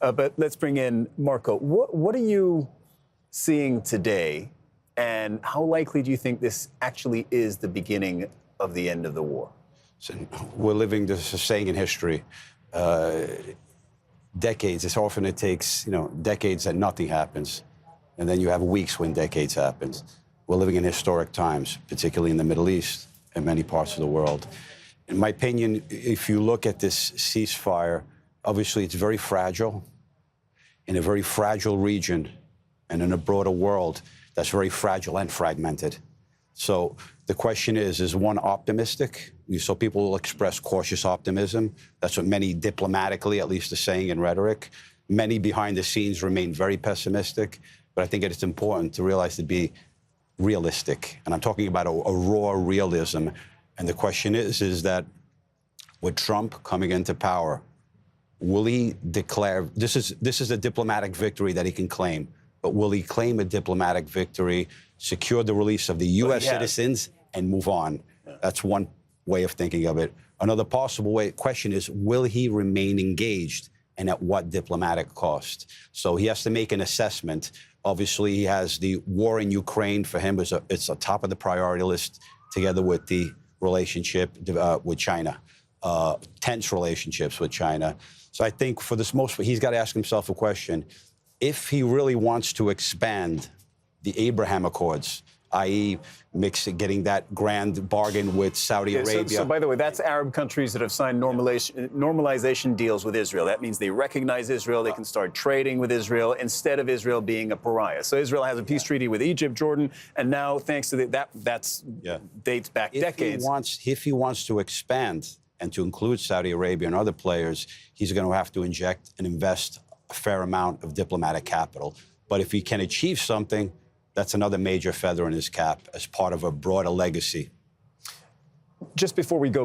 But let's bring in Marco. What are you seeing today, and how likely do you think this actually is the beginning of the end of the war? So we're living, there's a saying in history, decades. It's often it takes, decades that nothing happens. And then you have weeks when decades happens. We're living in historic times, particularly in the Middle East and many parts of the world. In my opinion, if you look at this ceasefire, obviously it's very fragile in a very fragile region and in a broader world that's very fragile and fragmented. So the question is one optimistic? So people will express cautious optimism. That's what many diplomatically, at least, are saying in rhetoric. Many behind the scenes remain very pessimistic. But I think it's important to realize to be realistic. And I'm talking about a raw realism. And the question is that with Trump coming into power, will he declare, this is a diplomatic victory that he can claim, but will he claim a diplomatic victory, secure the release of the U.S. citizens, and move on? That's one way of thinking of it. Another possible question is, will he remain engaged, and at what diplomatic cost? So he has to make an assessment. Obviously, he has the war in Ukraine. For him, it's a top of the priority list, together with the relationship with China, tense relationships with China. So I think for this he's got to ask himself a question. If he really wants to expand the Abraham Accords, i.e. getting that grand bargain with Saudi Arabia. So by the way, that's Arab countries that have signed normalization deals with Israel. That means they recognize Israel, they can start trading with Israel instead of Israel being a pariah. So Israel has a peace treaty with Egypt, Jordan, and now thanks to that dates back decades. If he wants to expand and to include Saudi Arabia and other players, he's going to have to inject and invest a fair amount of diplomatic capital. But if he can achieve something, that's another major feather in his cap as part of a broader legacy. Just before we go back,